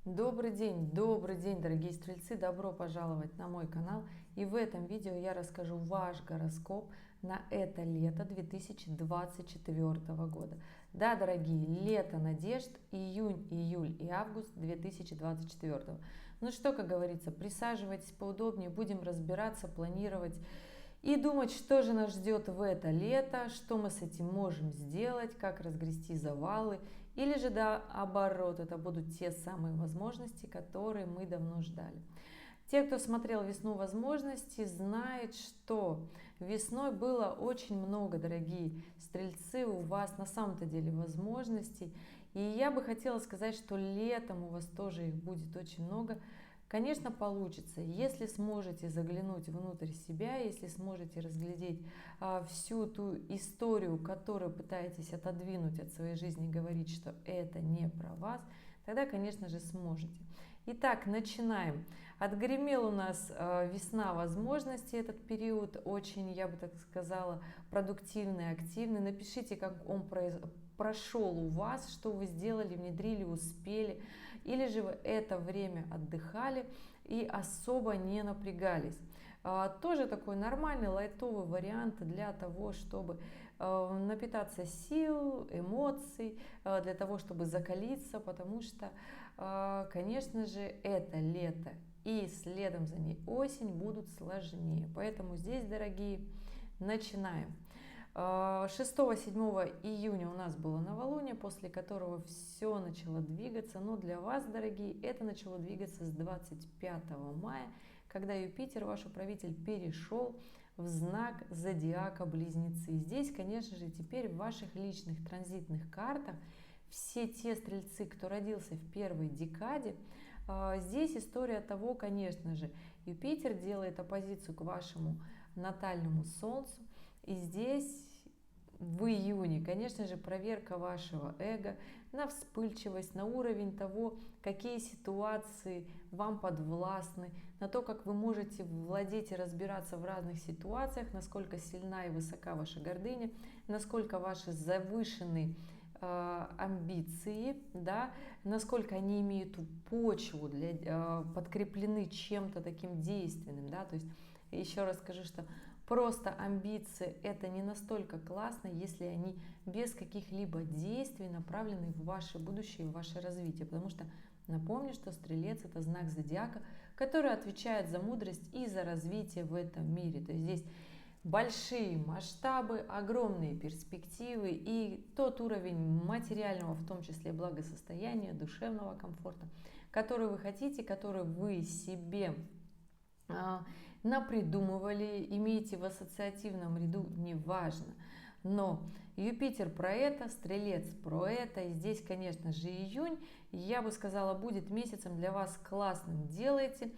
Добрый день, дорогие стрельцы! Добро пожаловать на мой канал. И в этом видео я расскажу ваш гороскоп на это лето 2024 года. Да, дорогие, лето надежд, июнь, июль и август 2024. Ну что, как говорится, присаживайтесь поудобнее, будем разбираться, планировать и думать, что же нас ждет в это лето, что мы с этим можем сделать, как разгрести завалы, или же наоборот, это будут те самые возможности, которые мы давно ждали. Те, кто смотрел «Весну возможностей», знают, что весной было очень много, дорогие стрельцы, у вас на самом-то деле возможностей. И я бы хотела сказать, что летом у вас тоже их будет очень много. Конечно, получится, если сможете заглянуть внутрь себя, если сможете разглядеть всю ту историю, которую пытаетесь отодвинуть от своей жизни, говорить, что это не про вас, тогда, конечно же, сможете. Итак, начинаем. Отгремел у нас весна возможностей, этот период очень, я бы так сказала, продуктивный, активный. Напишите, как он прошел у вас, что вы сделали, внедрили, успели, или же вы это время отдыхали и особо не напрягались. Тоже такой нормальный лайтовый вариант для того, чтобы напитаться сил, эмоций, для того, чтобы закалиться, потому что, конечно же, это лето и следом за ней осень будут сложнее. Поэтому здесь, дорогие, начинаем. 6-7 июня у нас было новолуние, после которого все начало двигаться. Но для вас, дорогие, это начало двигаться с 25 мая, когда Юпитер, ваш управитель, перешел в знак зодиака Близнецы. Здесь, конечно же, теперь в ваших личных транзитных картах все те стрельцы, кто родился в первой декаде, здесь история того, конечно же, Юпитер делает оппозицию к вашему натальному Солнцу. И здесь в июне, конечно же, проверка вашего эго на вспыльчивость, на уровень того, какие ситуации вам подвластны, на то, как вы можете владеть и разбираться в разных ситуациях, насколько сильна и высока ваша гордыня, насколько ваши завышенные амбиции, да, насколько они имеют почву, подкреплены чем-то таким действенным, да, то есть еще раз скажу, что просто амбиции это не настолько классно, если они без каких-либо действий направлены в ваше будущее, в ваше развитие, потому что напомню, что Стрелец это знак зодиака, который отвечает за мудрость и за развитие в этом мире, то есть здесь большие масштабы, огромные перспективы и тот уровень материального, в том числе благосостояния, душевного комфорта, который вы хотите, который вы себе напридумывали, имеете в ассоциативном ряду, неважно. Но Юпитер про это, Стрелец про это. И здесь, конечно же, июнь, я бы сказала, будет месяцем для вас классным. Делайте,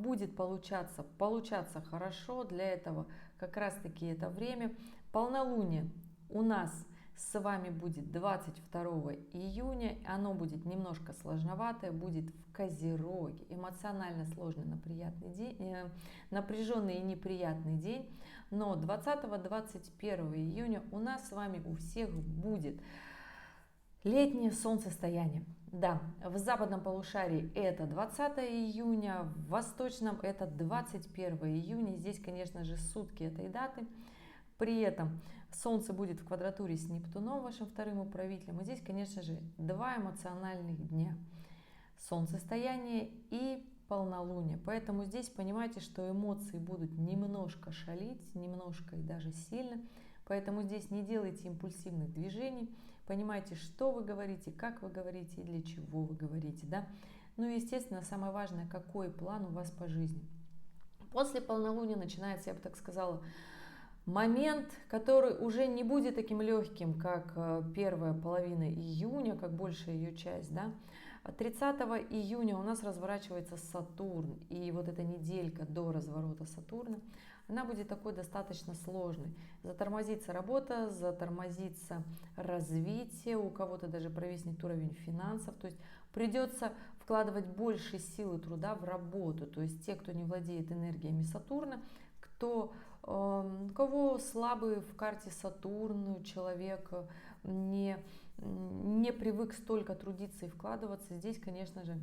будет получаться хорошо. Для этого как раз таки это время. Полнолуние у нас с вами будет 22 июня. Оно будет немножко сложноватое, будет в Козероге. Эмоционально сложный, напряженный и неприятный день. Но 20-21 июня у нас с вами у всех будет летнее солнцестояние. Да, в западном полушарии это 20 июня, в восточном это 21 июня. Здесь, конечно же, сутки этой даты. При этом Солнце будет в квадратуре с Нептуном, вашим вторым управителем. И здесь, конечно же, два эмоциональных дня. Солнцестояние и полнолуние. Поэтому здесь понимаете, что эмоции будут немножко шалить, немножко и даже сильно. Поэтому здесь не делайте импульсивных движений. Понимайте, что вы говорите, как вы говорите и для чего вы говорите. Да? Ну и, естественно, самое важное, какой план у вас по жизни. После полнолуния начинается, я бы так сказала, момент, который уже не будет таким легким, как первая половина июня, как большая ее часть, да. 30 июня у нас разворачивается Сатурн, и вот эта неделька до разворота Сатурна, она будет такой достаточно сложной. Затормозится работа, затормозится развитие, у кого-то даже провиснет уровень финансов, то есть придется вкладывать больше сил и труда в работу, то есть те, кто не владеет энергиями Сатурна, у кого слабый в карте Сатурн, человек не не привык столько трудиться и вкладываться, здесь, конечно же,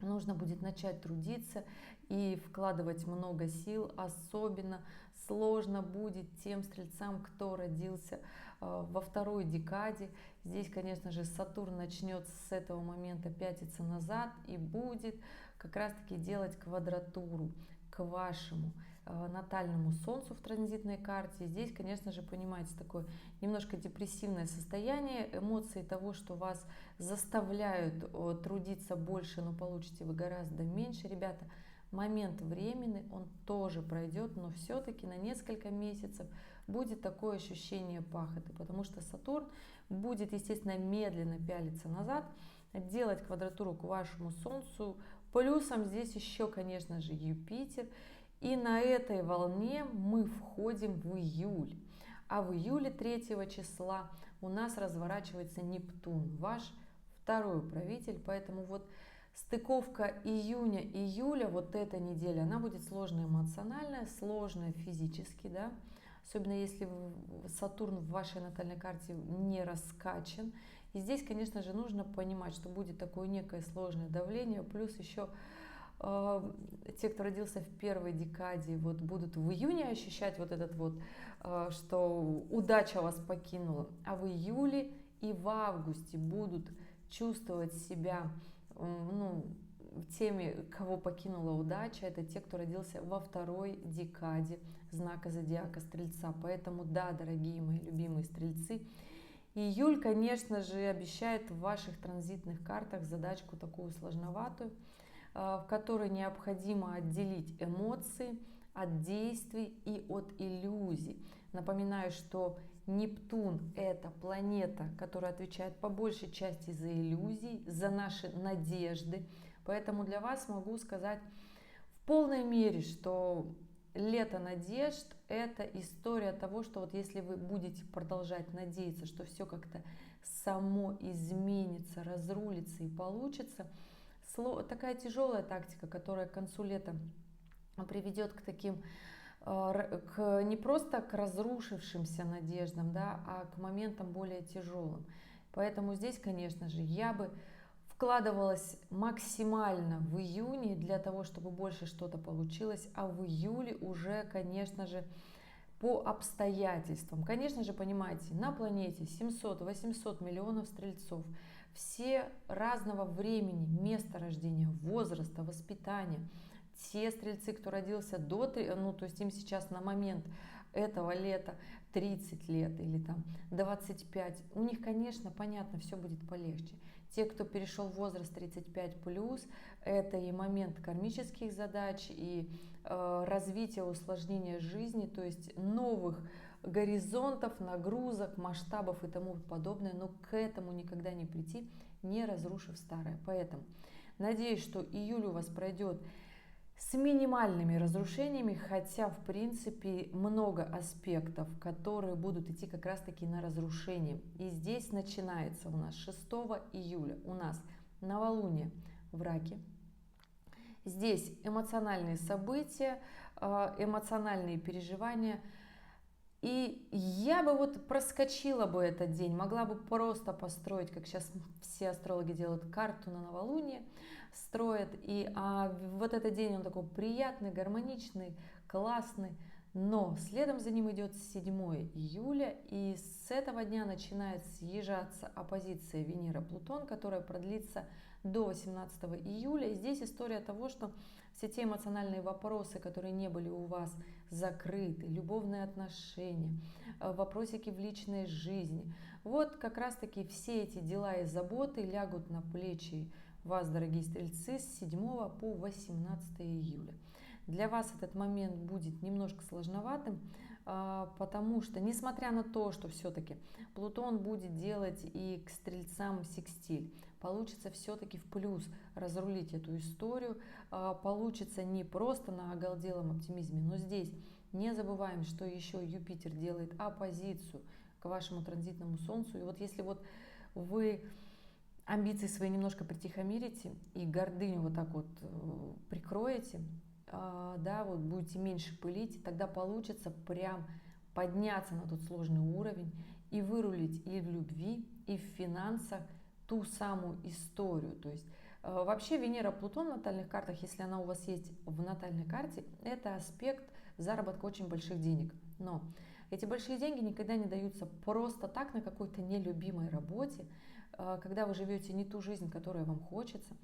нужно будет начать трудиться и вкладывать много сил. Особенно сложно будет тем стрельцам, кто родился во второй декаде. Здесь, конечно же, Сатурн начнет с этого момента пятиться назад и будет как раз-таки делать квадратуру к вашему натальному Солнцу в транзитной карте. Здесь, конечно же, понимаете, такое немножко депрессивное состояние, эмоции того, что вас заставляют трудиться больше, но получите вы гораздо меньше. Ребята, момент временный, он тоже пройдет, но все-таки на несколько месяцев будет такое ощущение пахоты, потому что Сатурн будет, естественно, медленно пялиться назад, делать квадратуру к вашему Солнцу. Плюсом здесь еще, конечно же, Юпитер. И на этой волне мы входим в июль. А в июле 3 числа у нас разворачивается Нептун, ваш второй управитель. Поэтому вот стыковка июня-июля, вот эта неделя, она будет сложная эмоционально, сложная физически, да. Особенно если Сатурн в вашей натальной карте не раскачан. И здесь, конечно же, нужно понимать, что будет такое некое сложное давление. Плюс еще те, кто родился в первой декаде, вот будут в июне ощущать вот этот вот, что удача вас покинула. А в июле и в августе будут чувствовать себя, ну, теми, кого покинула удача, это те, кто родился во второй декаде знака зодиака Стрельца. Поэтому да, дорогие мои любимые Стрельцы, июль, конечно же, обещает в ваших транзитных картах задачку такую сложноватую, в которой необходимо отделить эмоции от действий и от иллюзий. Напоминаю, что Нептун – это планета, которая отвечает по большей части за иллюзии, за наши надежды. Поэтому для вас могу сказать в полной мере, что лето надежд – это история того, что вот если вы будете продолжать надеяться, что все как-то само изменится, разрулится и получится, такая тяжелая тактика, которая к концу лета приведет к таким, не просто к разрушившимся надеждам, да, а к моментам более тяжелым. Поэтому здесь, конечно же, я бы вкладывалась максимально в июне для того, чтобы больше что-то получилось, а в июле уже, конечно же, по обстоятельствам. Конечно же, понимаете, на планете 700-800 миллионов стрельцов, все разного времени, места рождения, возраста, воспитания. Те стрельцы, кто родился до, ну, то есть им сейчас на момент этого лета 30 лет или там 25, у них, конечно, понятно, все будет полегче. Те, кто перешел в возраст 35+, это и момент кармических задач, и развития, усложнения жизни, то есть новых горизонтов, нагрузок, масштабов и тому подобное, но к этому никогда не прийти, не разрушив старое. Поэтому надеюсь, что июль у вас пройдет с минимальными разрушениями, хотя в принципе много аспектов, которые будут идти как раз таки на разрушение. И здесь начинается у нас 6 июля у нас новолуние в Раке. Здесь эмоциональные события, эмоциональные переживания. И я бы вот проскочила бы этот день, могла бы просто построить, как сейчас все астрологи делают, карту на новолуние, строят. И вот этот день он такой приятный, гармоничный, классный. Но следом за ним идет 7 июля, и с этого дня начинает съезжаться оппозиция Венера-Плутон, которая продлится до 18 июля. И здесь история того, что все те эмоциональные вопросы, которые не были у вас закрыты, любовные отношения, вопросики в личной жизни, вот как раз-таки все эти дела и заботы лягут на плечи вас, дорогие стрельцы, с 7 по 18 июля. Для вас этот момент будет немножко сложноватым, потому что, несмотря на то, что все-таки Плутон будет делать и к стрельцам секстиль, получится все-таки в плюс разрулить эту историю, получится не просто на оголделом оптимизме, но здесь не забываем, что еще Юпитер делает оппозицию к вашему транзитному Солнцу. И вот если вот вы амбиции свои немножко притихомирите и гордыню вот так вот прикроете, да, вот будете меньше пылить, тогда получится прям подняться на тот сложный уровень и вырулить и в любви, и в финансах ту самую историю. То есть вообще Венера-Плутон в натальных картах, если она у вас есть в натальной карте, это аспект заработка очень больших денег. Но эти большие деньги никогда не даются просто так на какой-то нелюбимой работе, когда вы живете не ту жизнь, которая вам хочется.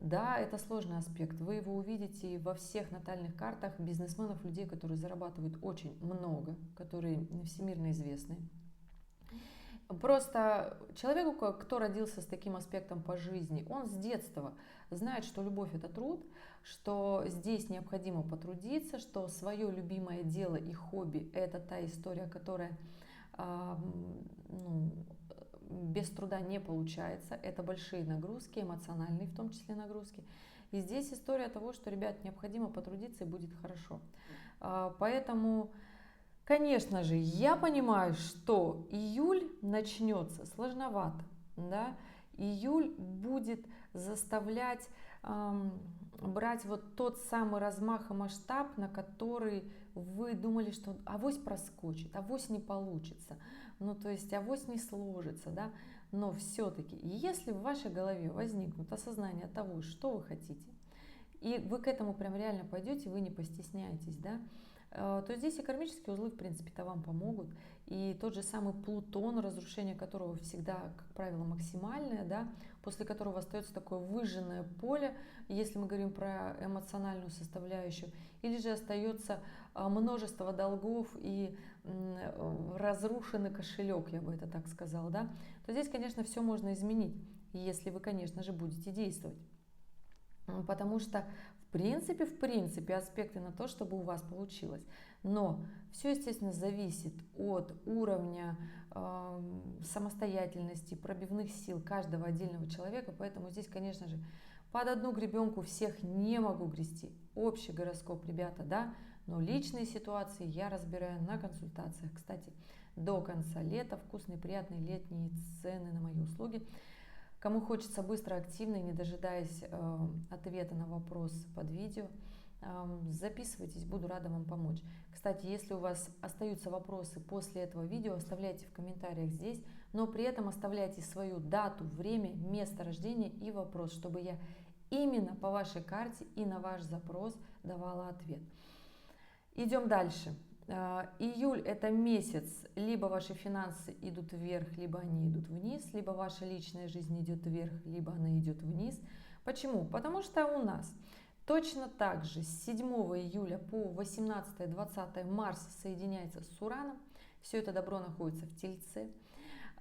Да, это сложный аспект. Вы его увидите во всех натальных картах бизнесменов, людей, которые зарабатывают очень много, которые всемирно известны. Просто человеку, кто родился с таким аспектом по жизни, он с детства знает, что любовь – это труд, что здесь необходимо потрудиться, что свое любимое дело и хобби – это та история, которая без труда не получается. Это большие нагрузки, эмоциональные в том числе нагрузки. И здесь история того, что, ребят, необходимо потрудиться и будет хорошо. Поэтому, конечно же, я понимаю, что июль начнется сложновато. Да? Июль будет заставлять брать вот тот самый размах и масштаб, на который вы думали, что авось проскочит, авось не получится, ну то есть авось не сложится, да, но все-таки, если в вашей голове возникнет осознание того, что вы хотите, и вы к этому прям реально пойдете, вы не постесняетесь, да, то здесь и кармические узлы, в принципе-то, вам помогут. И тот же самый Плутон, разрушение которого всегда, как правило, максимальное, да, после которого остается такое выжженное поле, если мы говорим про эмоциональную составляющую, или же остается множество долгов и разрушенный кошелек, я бы это так сказала, да, то здесь, конечно, все можно изменить, если вы, конечно же, будете действовать. Потому что в принципе, аспекты на то, чтобы у вас получилось. Но все, естественно, зависит от уровня самостоятельности, пробивных сил каждого отдельного человека. Поэтому здесь, конечно же, под одну гребенку всех не могу грести. Общий гороскоп, ребята, да, но личные ситуации я разбираю на консультациях. Кстати, до конца лета вкусные, приятные летние цены на мои услуги. Кому хочется быстро, активно и не дожидаясь ответа на вопрос под видео, записывайтесь, буду рада вам помочь. Кстати, если у вас остаются вопросы после этого видео, оставляйте в комментариях здесь, но при этом оставляйте свою дату, время, место рождения и вопрос, чтобы я именно по вашей карте и на ваш запрос давала ответ. Идем дальше. Июль – это месяц, либо ваши финансы идут вверх, либо они идут вниз, либо ваша личная жизнь идет вверх, либо она идет вниз. Почему? Потому что у нас точно так же с 7 июля по 18-20 Марс соединяется с Ураном, все это добро находится в Тельце.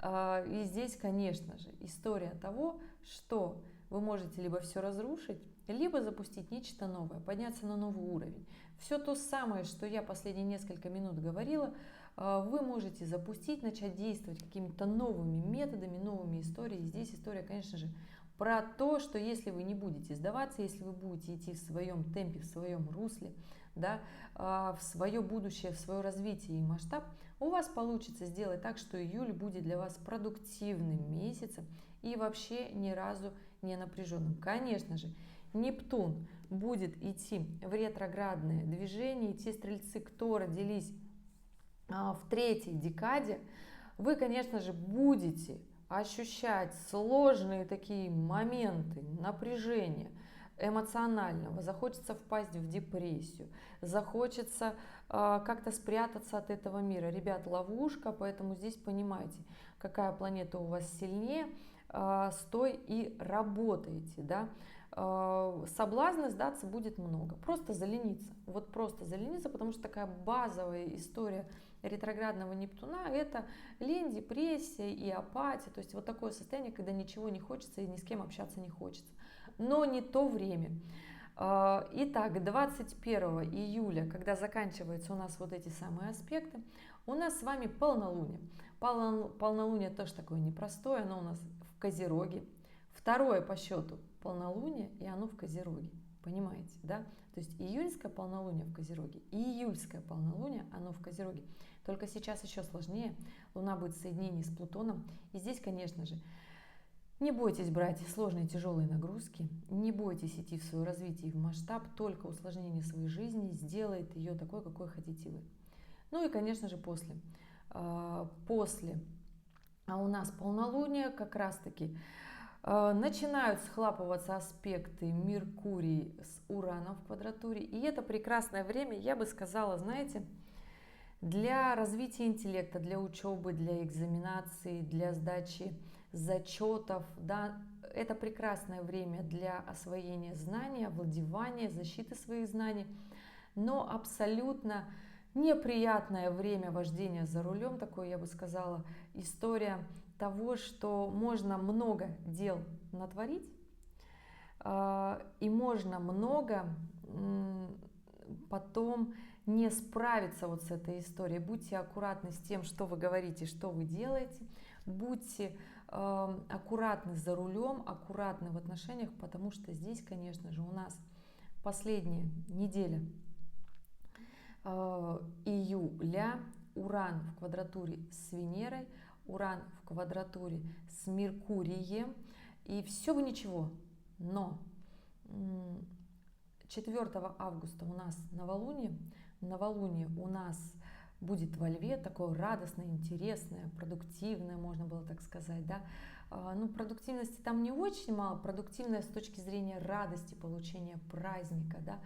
И здесь, конечно же, история того, что вы можете либо все разрушить, либо запустить нечто новое, подняться на новый уровень. Все то самое, что я последние несколько минут говорила, вы можете запустить, начать действовать какими-то новыми методами, новыми историями. Здесь история, конечно же, про то, что если вы не будете сдаваться, если вы будете идти в своем темпе, в своем русле, да, в свое будущее, в свое развитие и масштаб, у вас получится сделать так, что июль будет для вас продуктивным месяцем и вообще ни разу не напряженным. Конечно же, Нептун будет идти в ретроградное движение, и те стрельцы, кто родились в третьей декаде, вы, конечно же, будете ощущать сложные такие моменты напряжения эмоционального, захочется впасть в депрессию, захочется как-то спрятаться от этого мира. Ребят, ловушка, поэтому здесь понимаете, какая планета у вас сильнее, с той и работаете, да. Соблазна сдаться будет много, просто залениться, вот просто залениться, потому что такая базовая история ретроградного Нептуна – это лень, депрессия и апатия, то есть вот такое состояние, когда ничего не хочется и ни с кем общаться не хочется, но не то время. Итак, 21 июля, когда заканчиваются у нас вот эти самые аспекты, у нас с вами полнолуние. Полнолуние тоже такое непростое, оно у нас в Козероге, второе по счету полнолуние, и оно в Козероге, понимаете, да? То есть июльское полнолуние в Козероге и июльское полнолуние, оно в Козероге. Только сейчас еще сложнее, Луна будет в соединении с Плутоном, и здесь, конечно же, не бойтесь брать сложные тяжелые нагрузки, не бойтесь идти в свое развитие и в масштаб, только усложнение своей жизни сделает ее такой, какой хотите вы. Ну и, конечно же, после а у нас полнолуние как раз-таки начинают схлапываться аспекты Меркурий с Ураном в квадратуре. И это прекрасное время, я бы сказала, знаете, для развития интеллекта, для учебы, для экзаменаций, для сдачи зачетов. Да, это прекрасное время для освоения знаний, овладевания, защиты своих знаний, но абсолютно неприятное время вождения за рулем, такое, я бы сказала, история того, что можно много дел натворить, и можно много потом не справиться вот с этой историей. Будьте аккуратны с тем, что вы говорите, что вы делаете. Будьте аккуратны за рулем, аккуратны в отношениях, потому что здесь, конечно же, у нас последняя неделя июля, Уран в квадратуре с Венерой, Уран в квадратуре с Меркурием, и все бы ничего, но 4 августа у нас новолуние у нас будет во Льве, такое радостное, интересное, продуктивное, можно было так сказать, да. Ну, продуктивности там не очень мало, продуктивное с точки зрения радости, получения праздника, да.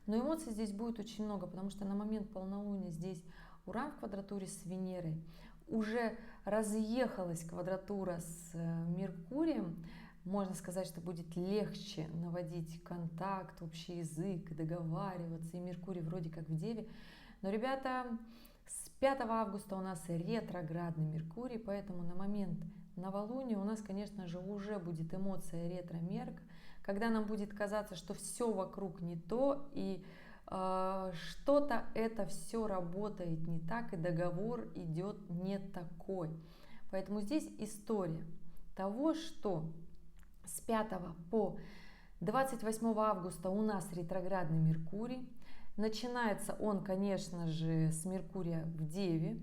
Но эмоций здесь будет очень много, потому что на момент полнолуния здесь Уран в квадратуре с Венерой, уже разъехалась квадратура с Меркурием, можно сказать, что будет легче наводить контакт, общий язык, договариваться, и Меркурий вроде как в Деве. Но, ребята, с 5 августа у нас ретроградный Меркурий, поэтому на момент новолуния у нас, конечно же, уже будет эмоция ретро-мерк, когда нам будет казаться, что все вокруг не то, и что-то это все работает не так, и договор идет не такой. Поэтому здесь история того, что с 5 по 28 августа у нас ретроградный Меркурий. Начинается он, конечно же, с Меркурия в Деве,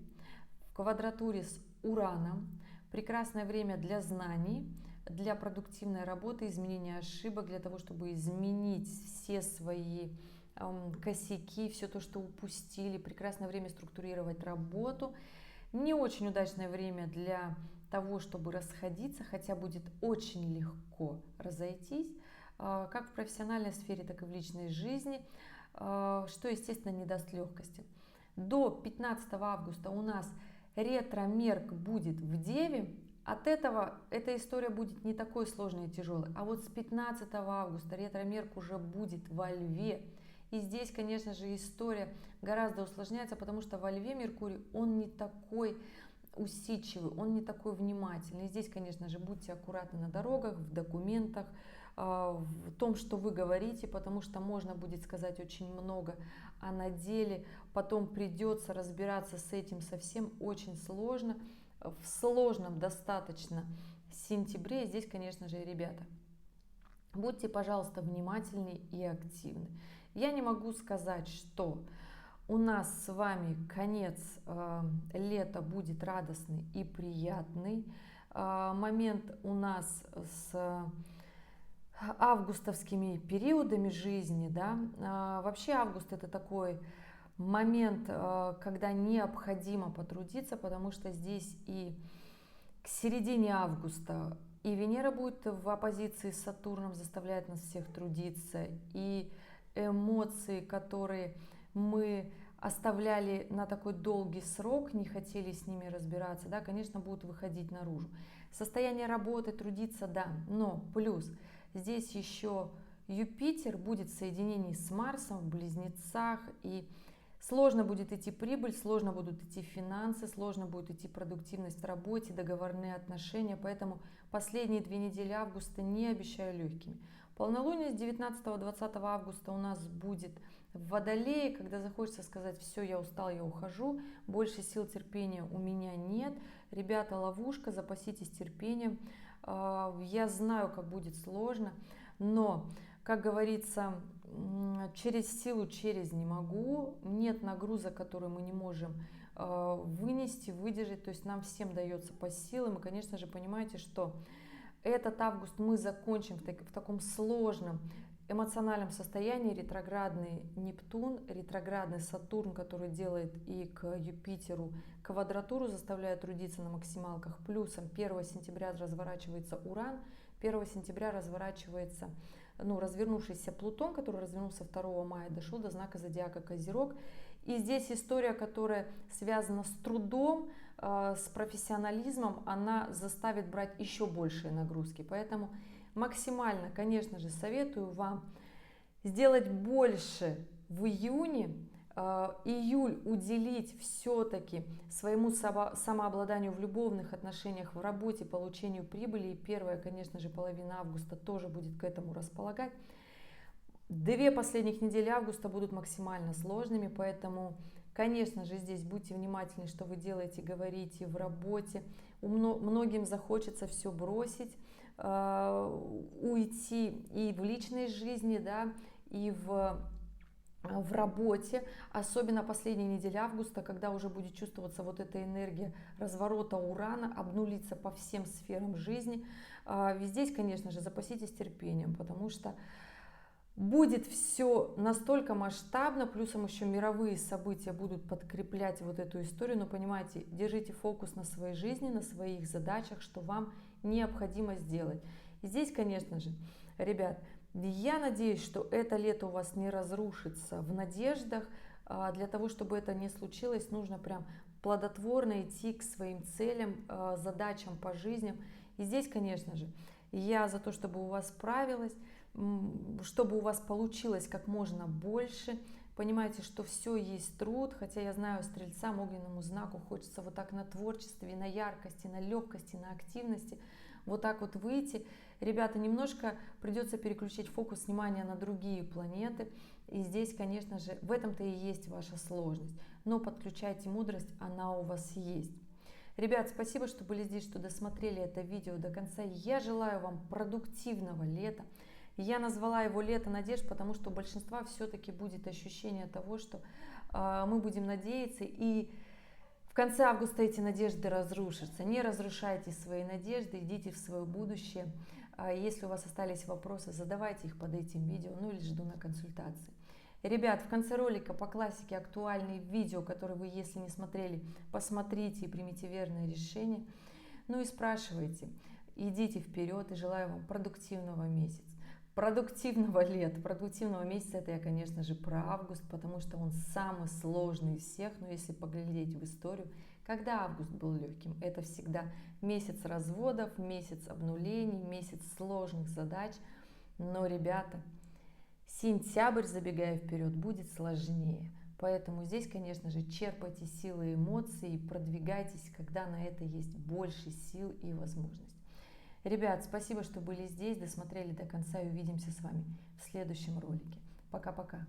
в квадратуре с Ураном. Прекрасное время для знаний, для продуктивной работы, изменения ошибок, для того, чтобы изменить все свои косяки, все то, что упустили. Прекрасное время структурировать работу. Не очень удачное время для того, чтобы расходиться, хотя будет очень легко разойтись, как в профессиональной сфере, так и в личной жизни, что, естественно, не даст легкости. До 15 августа у нас ретро-мерк будет в Деве. От этого эта история будет не такой сложной и тяжелой. А вот с 15 августа ретро-мерк уже будет во Льве. И здесь, конечно же, история гораздо усложняется, потому что во Льве Меркурий, он не такой усидчивый, он не такой внимательный. И здесь, конечно же, будьте аккуратны на дорогах, в документах, в том, что вы говорите, потому что можно будет сказать очень много, а на деле потом придется разбираться с этим совсем очень сложно, в сложном достаточно сентябре. И здесь, конечно же, ребята, будьте, пожалуйста, внимательны и активны. Я не могу сказать, что у нас с вами конец лета будет радостный и приятный. Момент у нас с августовскими периодами жизни, да. Вообще август это такой момент, когда необходимо потрудиться, потому что здесь и к середине августа и Венера будет в оппозиции с Сатурном, заставляет нас всех трудиться, и эмоции, которые мы оставляли на такой долгий срок, не хотели с ними разбираться, да, конечно, будут выходить наружу. Состояние работы, трудиться, да, но плюс здесь еще Юпитер будет в соединении с Марсом в Близнецах, и сложно будет идти прибыль, сложно будут идти финансы, сложно будет идти продуктивность в работе, договорные отношения, поэтому последние 2 недели августа не обещаю легкими. Полнолуние с 19-20 августа у нас будет в Водолее, когда захочется сказать: все, я устал, я ухожу, больше сил, терпения у меня нет. Ребята, ловушка, запаситесь терпением. Я знаю, как будет сложно, но, как говорится, через силу, через не могу. Нет нагрузок, которые мы не можем вынести, выдержать. То есть нам всем дается по силам. И, конечно же, понимаете, что этот август мы закончим в таком сложном, эмоциональном состоянии ретроградный Нептун, ретроградный Сатурн, который делает и к Юпитеру квадратуру, заставляет трудиться на максималках. Плюсом 1 сентября разворачивается Уран, 1 сентября разворачивается развернувшийся Плутон, который развернулся 2 мая, дошел до знака зодиака Козерог. И здесь история, которая связана с трудом, с профессионализмом, она заставит брать еще большие нагрузки. Поэтому максимально, конечно же, советую вам сделать больше в июне, июль уделить все-таки своему самообладанию в любовных отношениях, в работе, получению прибыли. И первая, конечно же, половина августа тоже будет к этому располагать. 2 последних недели августа будут максимально сложными, поэтому, конечно же, здесь будьте внимательны, что вы делаете, говорите в работе. Многим захочется все бросить, уйти и в личной жизни, да, и в работе, особенно последняя неделя августа, когда уже будет чувствоваться вот эта энергия разворота Урана, обнулиться по всем сферам жизни. Здесь, конечно же, запаситесь терпением, потому что будет все настолько масштабно, плюсом еще мировые события будут подкреплять вот эту историю. Но понимаете, держите фокус на своей жизни, на своих задачах, что вам необходимо сделать. И здесь, конечно же, ребят, я надеюсь, что это лето у вас не разрушится в надеждах. Для того, чтобы это не случилось, нужно прям плодотворно идти к своим целям, задачам по жизням. И здесь, конечно же, я за то, чтобы у вас справилось, чтобы у вас получилось как можно больше. Понимаете, что все есть труд, хотя я знаю, стрельцам, огненному знаку хочется вот так на творчестве, на яркости, на легкости, на активности, вот так вот выйти. Ребята, немножко придется переключить фокус внимания на другие планеты. И здесь, конечно же, в этом-то и есть ваша сложность. Но подключайте мудрость, она у вас есть. Ребят, спасибо, что были здесь, что досмотрели это видео до конца. Я желаю вам продуктивного лета. Я назвала его «Лето надежд», потому что у большинства все-таки будет ощущение того, что мы будем надеяться, и в конце августа эти надежды разрушатся. Не разрушайте свои надежды, идите в свое будущее. Если у вас остались вопросы, задавайте их под этим видео, или жду на консультации. Ребят, в конце ролика по классике актуальные видео, которые вы, если не смотрели, посмотрите и примите верное решение. И спрашивайте, идите вперед, и желаю вам продуктивного месяца. Продуктивного лета, продуктивного месяца, это я, конечно же, про август, потому что он самый сложный из всех. Но если поглядеть в историю, когда август был легким, это всегда месяц разводов, месяц обнулений, месяц сложных задач. Но, ребята, сентябрь, забегая вперед, будет сложнее. Поэтому здесь, конечно же, черпайте силы и эмоции, продвигайтесь, когда на это есть больше сил и возможностей. Ребят, спасибо, что были здесь, досмотрели до конца, и увидимся с вами в следующем ролике. Пока-пока.